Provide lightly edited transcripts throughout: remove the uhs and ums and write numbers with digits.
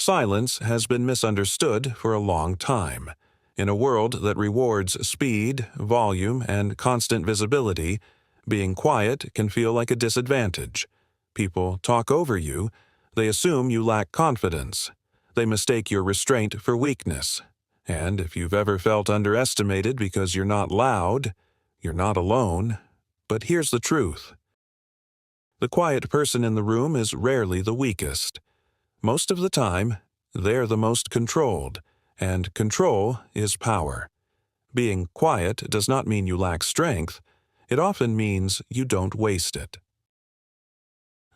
Silence has been misunderstood for a long time. In a world that rewards speed, volume, and constant visibility, being quiet can feel like a disadvantage. People talk over you. They assume you lack confidence. They mistake your restraint for weakness. And if you've ever felt underestimated because you're not loud, you're not alone. But here's the truth. The quiet person in the room is rarely the weakest. Most of the time, they're the most controlled, and control is power. Being quiet does not mean you lack strength. It often means you don't waste it.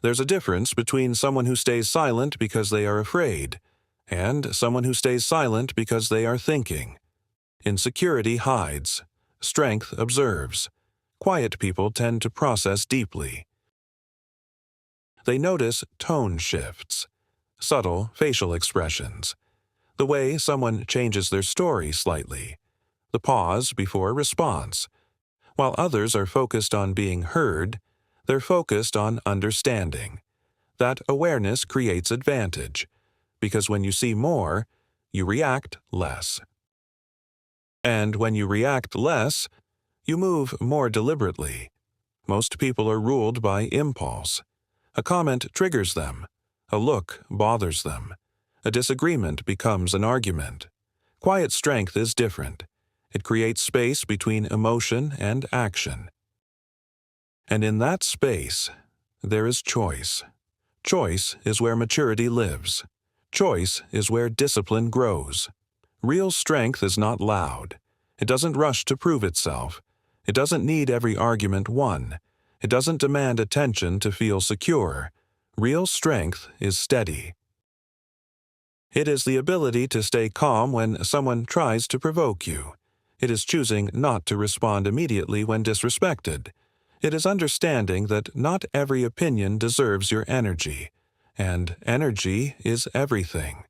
There's a difference between someone who stays silent because they are afraid, and someone who stays silent because they are thinking. Insecurity hides. Strength observes. Quiet people tend to process deeply. They notice tone shifts, subtle facial expressions, the way someone changes their story slightly, the pause before a response. While others are focused on being heard, they're focused on understanding. That awareness creates advantage, because when you see more, you react less. And when you react less, you move more deliberately. Most people are ruled by impulse. A comment triggers them. A look bothers them. A disagreement becomes an argument. Quiet strength is different. It creates space between emotion and action. And in that space, there is choice. Choice is where maturity lives. Choice is where discipline grows. Real strength is not loud. It doesn't rush to prove itself. It doesn't need every argument won. It doesn't demand attention to feel secure. Real strength is steady. It is the ability to stay calm when someone tries to provoke you. It is choosing not to respond immediately when disrespected. It is understanding that not every opinion deserves your energy, and energy is everything.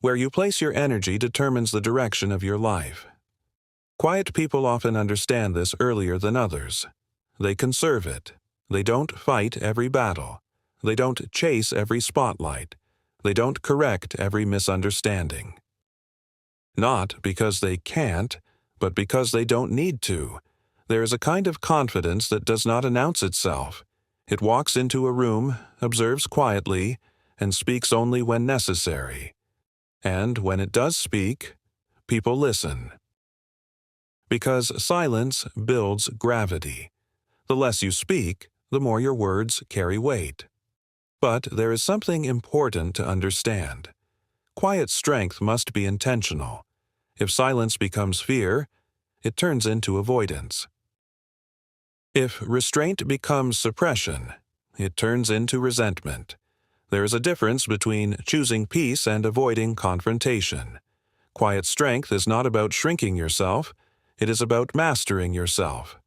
Where you place your energy determines the direction of your life. Quiet people often understand this earlier than others. They conserve it. They don't fight every battle. They don't chase every spotlight. They don't correct every misunderstanding. Not because they can't, but because they don't need to. There is a kind of confidence that does not announce itself. It walks into a room, observes quietly, and speaks only when necessary. And when it does speak, people listen. Because silence builds gravity. The less you speak, the more your words carry weight. But there is something important to understand. Quiet strength must be intentional. If silence becomes fear, it turns into avoidance. If restraint becomes suppression, it turns into resentment. There is a difference between choosing peace and avoiding confrontation. Quiet strength is not about shrinking yourself. It is about mastering yourself.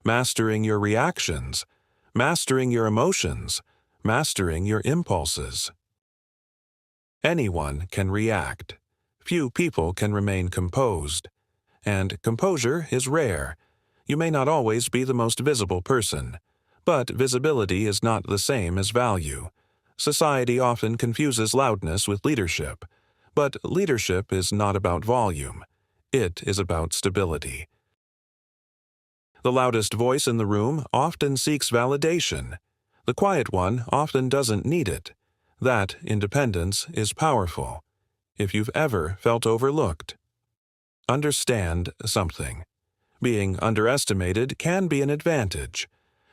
Mastering your reactions. Mastering your emotions. Mastering your impulses. Anyone can react. Few people can remain composed. And composure is rare. You may not always be the most visible person, but visibility is not the same as value. Society often confuses loudness with leadership, but leadership is not about volume. It is about stability. The loudest voice in the room often seeks validation. The quiet one often doesn't need it. That independence is powerful. If you've ever felt overlooked, understand something. Being underestimated can be an advantage.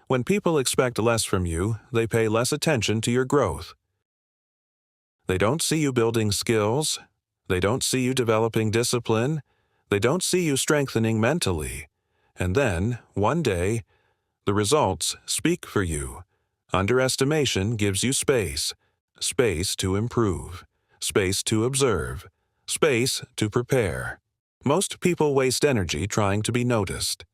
When people expect less from you, they pay less attention to your growth. They don't see you building skills. They don't see you developing discipline. They don't see you strengthening mentally. And then, one day, the results speak for you. Underestimation gives you space. Space to improve. Space to observe. Space to prepare. Most people waste energy trying to be noticed.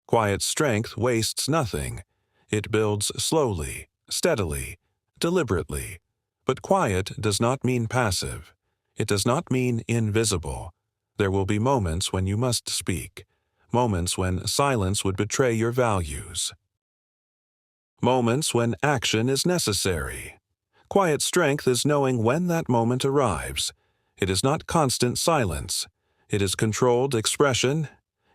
Quiet strength wastes nothing. It builds slowly, steadily, deliberately. But quiet does not mean passive. It does not mean invisible. There will be moments when you must speak. Moments when silence would betray your values. Moments when action is necessary. Quiet strength is knowing when that moment arrives. It is not constant silence. It is controlled expression.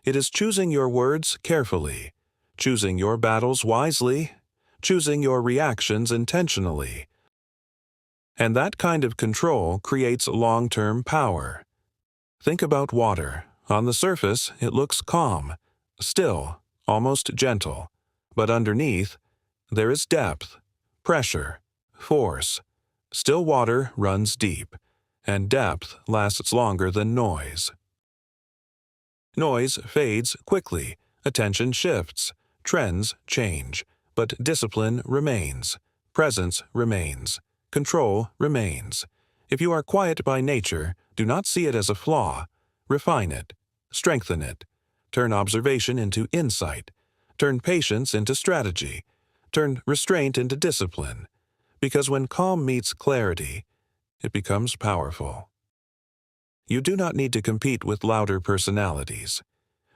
It is choosing your words carefully, choosing your battles wisely, choosing your reactions intentionally. And that kind of control creates long-term power. Think about water. On the surface, it looks calm, still, almost gentle. But underneath, there is depth, pressure, force. Still water runs deep, and depth lasts longer than noise. Noise fades quickly, attention shifts, trends change, but discipline remains, presence remains, control remains. If you are quiet by nature, do not see it as a flaw. Refine it, strengthen it, turn observation into insight, turn patience into strategy, turn restraint into discipline. Because when calm meets clarity, it becomes powerful. You do not need to compete with louder personalities.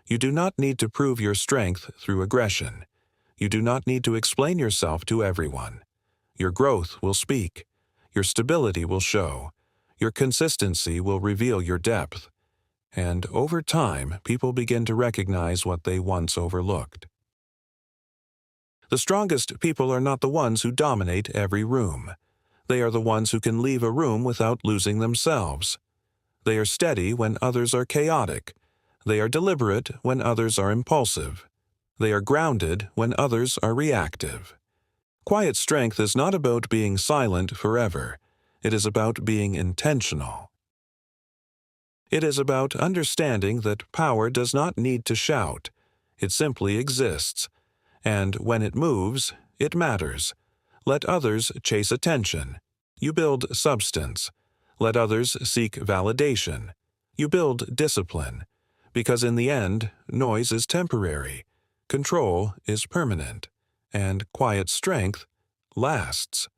You do not need to prove your strength through aggression. You do not need to explain yourself to everyone. Your growth will speak. Your stability will show. Your consistency will reveal your depth. And over time, people begin to recognize what they once overlooked. The strongest people are not the ones who dominate every room. They are the ones who can leave a room without losing themselves. They are steady when others are chaotic. They are deliberate when others are impulsive. They are grounded when others are reactive. Quiet strength is not about being silent forever. It is about being intentional. It is about understanding that power does not need to shout. It simply exists. And when it moves, it matters. Let others chase attention. You build substance. Let others seek validation. You build discipline. Because in the end, noise is temporary, control is permanent, and quiet strength lasts.